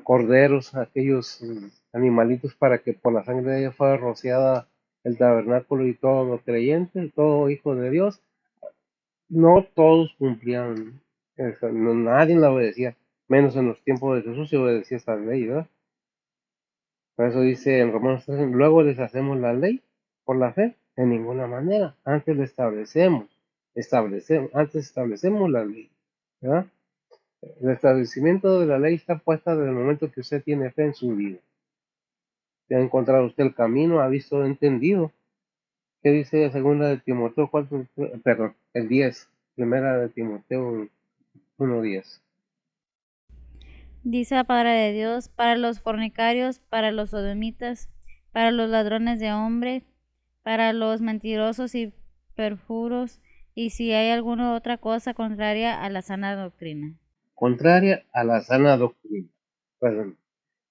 corderos, aquellos animalitos, para que por la sangre de ellos fuera rociada el tabernáculo y todo lo creyente, todo hijo de Dios. No todos cumplían eso, nadie la obedecía, menos en los tiempos de Jesús se obedecía esta ley, ¿verdad? Por eso dice en Romanos 3, luego les hacemos la ley por la fe, en ninguna manera, antes la antes establecemos la ley, ¿verdad? El establecimiento de la ley está puesta desde el momento que usted tiene fe en su vida. Ya ha encontrado usted el camino, ha visto, entendido. ¿Qué dice segunda de Timoteo 4, perdón, el 10, primera de Timoteo 1:10? Dice la palabra de Dios, para los fornicarios, para los sodomitas, para los ladrones de hombre, para los mentirosos y perjuros, y si hay alguna otra cosa contraria a la sana doctrina. Contraria a la sana doctrina. Perdón.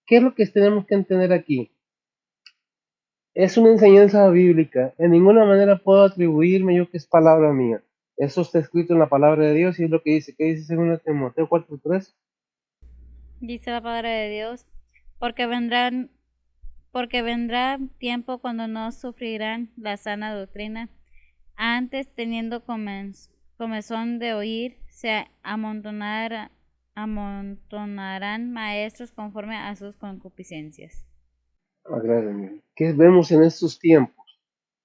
¿Qué es lo que tenemos que entender aquí? Es una enseñanza bíblica. En ninguna manera puedo atribuirme yo que es palabra mía. Eso está escrito en la palabra de Dios y es lo que dice. ¿Qué dice segunda Timoteo 4:3? Dice la palabra de Dios, porque vendrá tiempo cuando no sufrirán la sana doctrina, antes teniendo comezón de oír, se amontonarán maestros conforme a sus concupiscencias. Agradable. ¿Qué vemos en estos tiempos?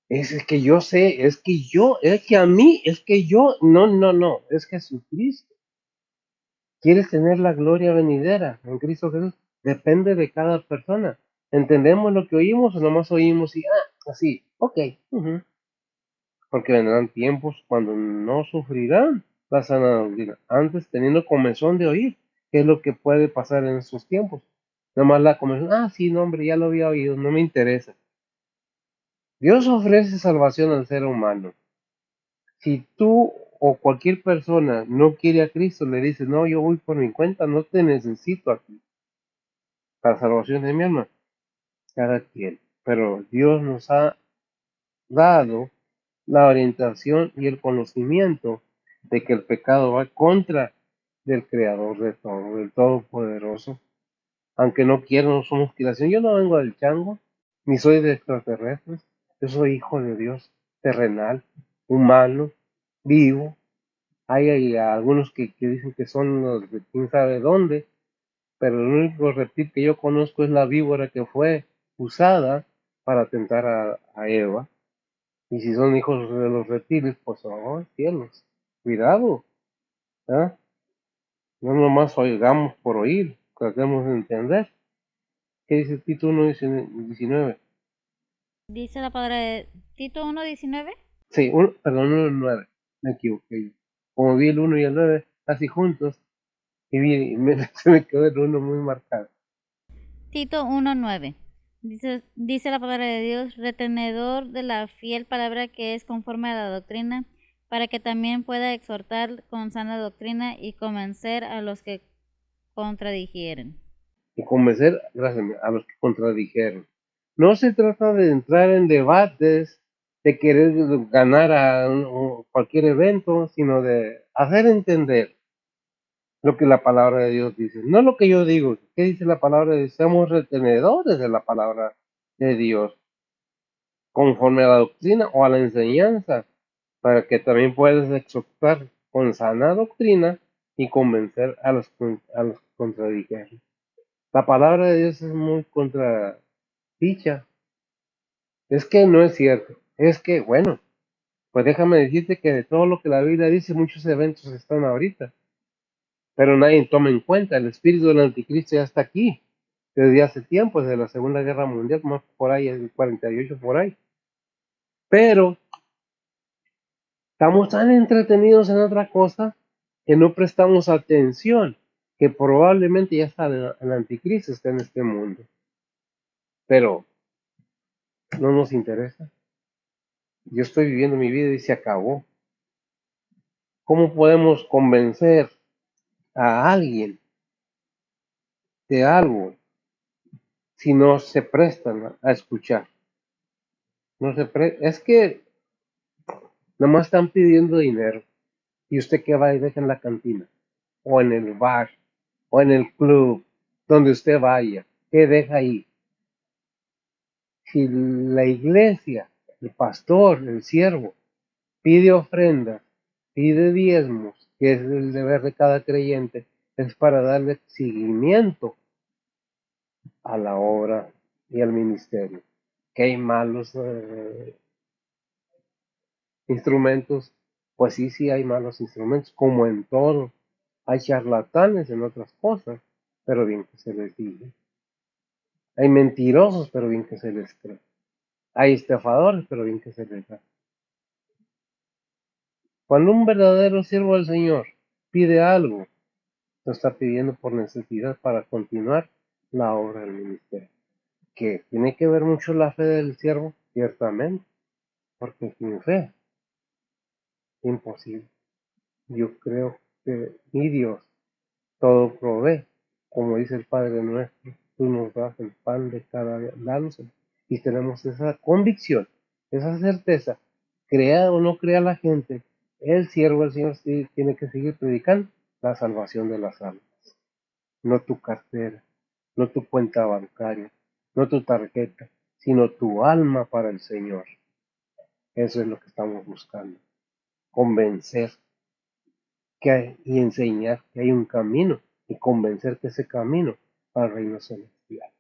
Es que yo sé, es que a mí, es que yo, no, no, no, es Jesucristo. ¿Quieres tener la gloria venidera en Cristo Jesús? Depende de cada persona. ¿Entendemos lo que oímos o nomás oímos y, así, ok? Ujú. Porque vendrán tiempos cuando no sufrirán la sana doctrina, antes teniendo comezón de oír, qué es lo que puede pasar en estos tiempos. Nomás la comezón, sí, no, hombre, ya lo había oído, no me interesa. Dios ofrece salvación al ser humano. Si tú o cualquier persona no quiere a Cristo, le dices, no, yo voy por mi cuenta, no te necesito aquí para salvación de mi alma. Cada quien. Pero Dios nos ha dado la orientación y el conocimiento de que el pecado va contra del Creador de todo, del Todopoderoso. Aunque no quiera, no somos creación. Yo no vengo del chango, ni soy de extraterrestres. Yo soy hijo de Dios, terrenal, humano, vivo. Hay algunos que dicen que son los de quién sabe dónde, pero el único reptil que yo conozco es la víbora que fue usada para tentar a Eva. Y si son hijos de los reptiles, pues, oh, cielos, cuidado, ¿ah? No nomás oigamos por oír, tratemos de entender. ¿Qué dice Tito 1:19? Dice la palabra de Tito 1:19. Sí, perdón, 1:9, me equivoqué. Como vi el 1 y el 9 casi juntos, se me quedó el 1 muy marcado. Tito 1:9. Dice la palabra de Dios, retenedor de la fiel palabra que es conforme a la doctrina, para que también pueda exhortar con sana doctrina y convencer a los que contradigieren. Y convencer, gracias, a los que contradijeron. No se trata de entrar en debates, de querer ganar a cualquier evento, sino de hacer entender lo que la palabra de Dios dice. No lo que yo digo, ¿qué dice la palabra de Dios? Somos retenedores de la palabra de Dios, conforme a la doctrina o a la enseñanza, para que también puedas exhortar con sana doctrina y convencer a los que contradijeron. La palabra de Dios es muy contradicha. Es que no es cierto. Es que, bueno, pues déjame decirte que de todo lo que la Biblia dice, muchos eventos están ahorita, pero nadie toma en cuenta. El espíritu del anticristo ya está aquí, desde hace tiempo, desde la Segunda Guerra Mundial, más por ahí, el 48 por ahí. Pero estamos tan entretenidos en otra cosa que no prestamos atención, que probablemente ya está el anticristo está en este mundo, pero no nos interesa. Yo estoy viviendo mi vida y se acabó. ¿Cómo podemos convencer a alguien de algo si no se prestan a escuchar? No se es que nomás están pidiendo dinero y usted que va y deja en la cantina o en el bar o en el club donde usted vaya, ¿qué deja ahí? Si la iglesia, el pastor, el siervo pide ofrendas, pide diezmos, que es el deber de cada creyente, es para darle seguimiento a la obra y al ministerio. Que hay malos instrumentos, pues sí, sí hay malos instrumentos, como en todo. Hay charlatanes en otras cosas, pero bien que se les diga. Hay mentirosos, pero bien que se les cree. Hay estafadores, pero bien que se les da. Cuando un verdadero siervo del Señor pide algo, lo está pidiendo por necesidad para continuar la obra del ministerio. Que tiene que ver mucho la fe del siervo, ciertamente, porque sin fe imposible. Yo creo que mi Dios todo provee, como dice el Padre nuestro, tú nos das el pan de cada día, dánoselo. Y tenemos esa convicción, esa certeza, crea o no crea la gente, el siervo del Señor sí tiene que seguir predicando la salvación de las almas, no tu cartera, no tu cuenta bancaria, no tu tarjeta, sino tu alma para el Señor. Eso es lo que estamos buscando, convencer y enseñar que hay un camino y convencer que ese camino para el reino celestial.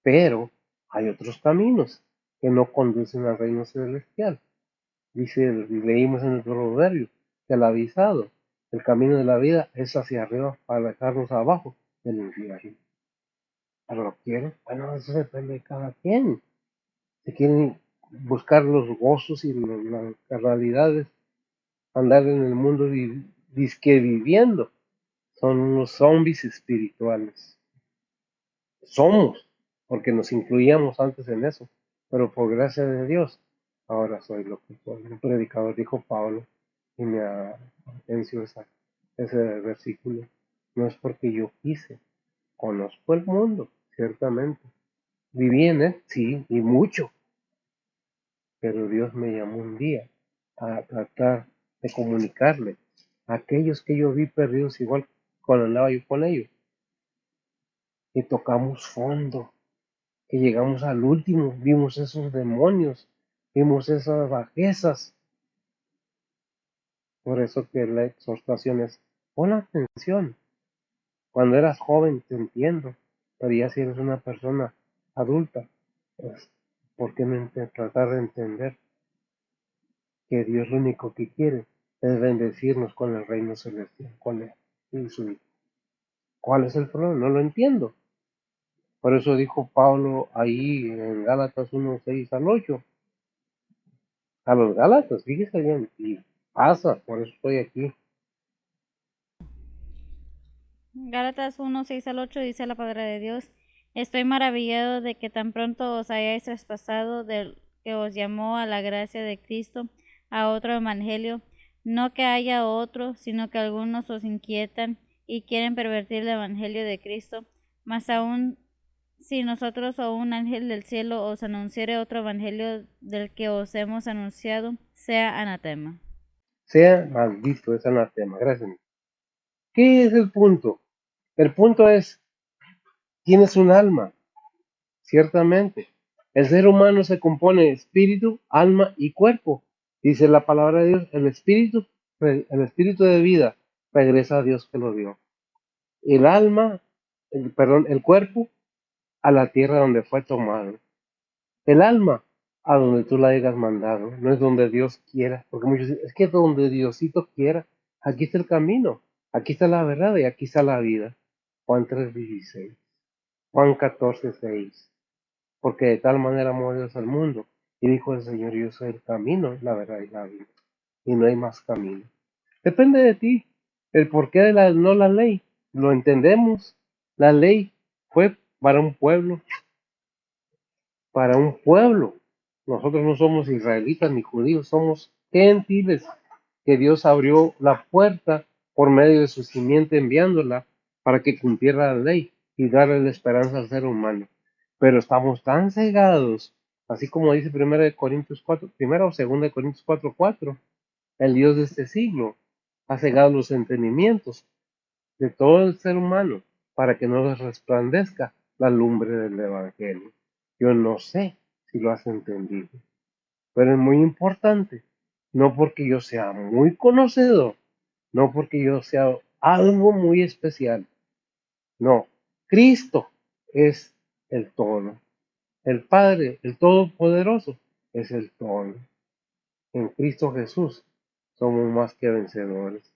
Pero Hay otros caminos que no conducen al reino celestial. Dice, leímos en el proverbio, que el avisado, el camino de la vida es hacia arriba para dejarnos abajo del infierno. ¿Pero lo quieren? Bueno, eso depende de cada quien. Si quieren buscar los gozos y las realidades, andar en el mundo disque viviendo, son unos zombies espirituales. Somos, porque nos incluíamos antes en eso, pero por gracia de Dios, ahora soy lo que soy. Un predicador, dijo Pablo, y me atenció ese versículo. No es porque yo quise, conozco el mundo, ciertamente. Viví en él, sí, y mucho, pero Dios me llamó un día a tratar de comunicarle a aquellos que yo vi perdidos igual cuando andaba yo con ellos, y tocamos fondo, que llegamos al último, vimos esos demonios, vimos esas bajezas. Por eso que la exhortación es, pon atención. Cuando eras joven te entiendo, pero ya si eres una persona adulta, pues, ¿por qué no tratar de entender que Dios lo único que quiere es bendecirnos con el reino celestial, con él y su Hijo? ¿Cuál es el problema? No lo entiendo. Por eso dijo Pablo ahí en Gálatas 1:6 al 8, a los Gálatas, fíjese bien, y pasa, por eso estoy aquí. Gálatas 1:6 al 8 dice la palabra de Dios: Estoy maravillado de que tan pronto os hayáis traspasado del que os llamó a la gracia de Cristo a otro evangelio, no que haya otro, sino que algunos os inquietan y quieren pervertir el evangelio de Cristo. Mas aún si nosotros o un ángel del cielo os anunciare otro evangelio del que os hemos anunciado, sea anatema. Sea maldito ese anatema, gracias. ¿Qué es el punto? El punto es, tienes un alma, ciertamente. El ser humano se compone de espíritu, alma y cuerpo. Dice la palabra de Dios, el espíritu de vida regresa a Dios que lo dio. El alma, perdón, el cuerpo a la tierra donde fue tomado. El alma a donde tú la hayas mandado, no es donde Dios quiera, porque muchos dicen, es que donde Diosito quiera, aquí está el camino, aquí está la verdad y aquí está la vida. Juan 3:16, Juan 14:6, porque de tal manera amó Dios al mundo, y dijo el Señor, yo soy el camino, la verdad y la vida, y no hay más camino. Depende de ti, el porqué de no la ley, lo entendemos, la ley fue para un pueblo. Nosotros no somos israelitas ni judíos, somos gentiles, que Dios abrió la puerta por medio de su simiente enviándola para que cumpliera la ley y darle la esperanza al ser humano. Pero estamos tan cegados, así como dice 1 Corintios 4, primera o 2 Corintios 4:4, el Dios de este siglo ha cegado los entendimientos de todo el ser humano para que no les resplandezca la lumbre del Evangelio. Yo no sé si lo has entendido, pero es muy importante, no porque yo sea muy conocedor, no porque yo sea algo muy especial, no, Cristo es el todo, el Padre, el Todopoderoso, es el todo. En Cristo Jesús somos más que vencedores.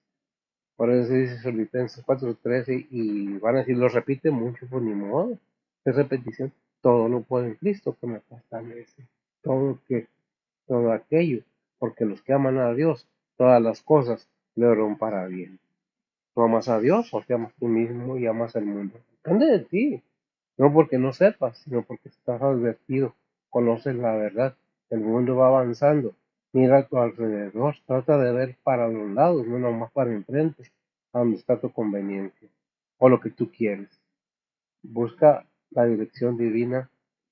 Por eso dice Filipenses 4:13 y van a decir, lo repite mucho, pues ni modo, es repetición. Todo lo puedo en Cristo que me fortalece. Todo aquello, porque los que aman a Dios, todas las cosas le obran para bien. Tú amas a Dios porque amas tú mismo y amas al mundo. Depende de ti, no porque no sepas, sino porque estás advertido, conoces la verdad, el mundo va avanzando. Mira a tu alrededor, trata de ver para los lados, no nomás para enfrente, a donde está tu conveniencia o lo que tú quieres. Busca la dirección divina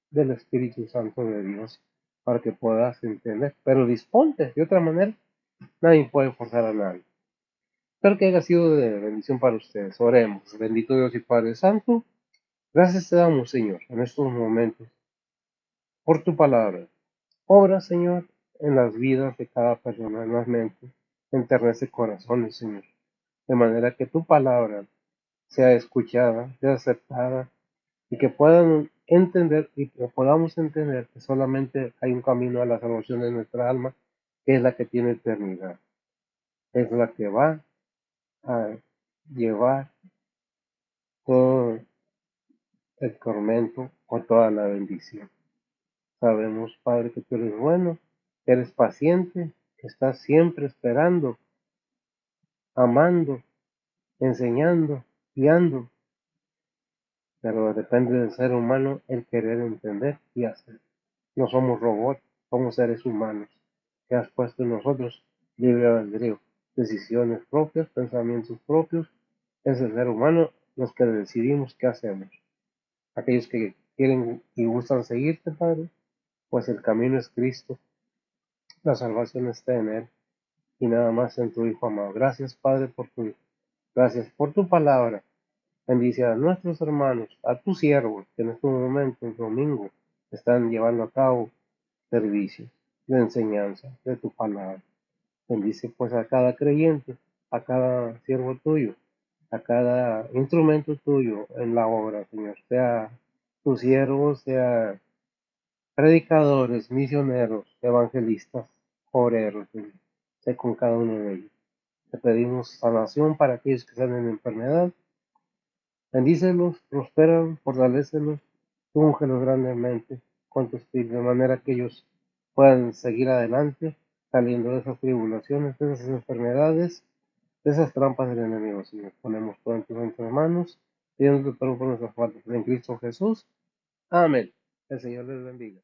del Espíritu Santo de Dios para que puedas entender, pero disponte, de otra manera, nadie puede forzar a nadie. Espero que haya sido de bendición para ustedes. Oremos. Bendito Dios y Padre Santo, gracias te damos, Señor, en estos momentos por tu palabra. Obra, Señor, en las vidas de cada persona, en las mentes, enternece corazones, Señor, de manera que tu palabra sea escuchada, sea aceptada y que puedan entender y que podamos entender que solamente hay un camino a la salvación de nuestra alma, que es la que tiene eternidad, es la que va a llevar todo el tormento o toda la bendición. Sabemos, Padre, que tú eres bueno, que eres paciente, que estás siempre esperando, amando, enseñando, guiando, pero depende del ser humano el querer entender y hacer. No somos robots, somos seres humanos, que has puesto en nosotros libre albedrío, decisiones propias, pensamientos propios. Es el ser humano los que decidimos qué hacemos. Aquellos que quieren y gustan seguirte, Padre, pues el camino es Cristo, la salvación está en Él y nada más en tu Hijo amado. Gracias, Padre, por tu Hijo. Gracias por tu palabra. Bendice a nuestros hermanos, a tus siervos que en este momento, el domingo, están llevando a cabo servicios de enseñanza de tu palabra. Bendice pues a cada creyente, a cada siervo tuyo, a cada instrumento tuyo en la obra, Señor. Sea tus siervos, sea predicadores, misioneros, evangelistas, obreros, Señor. Sé con cada uno de ellos. Te pedimos sanación para aquellos que están en enfermedad. Bendícelos, prospéralos, fortalécelos, tú úngelos grandemente con tu espíritu, de manera que ellos puedan seguir adelante, saliendo de esas tribulaciones, de esas enfermedades, de esas trampas del enemigo, Señor. Ponemos todo en tus manos, pidiéndote perdón por nuestras faltas. En Cristo Jesús. Amén. El Señor les bendiga.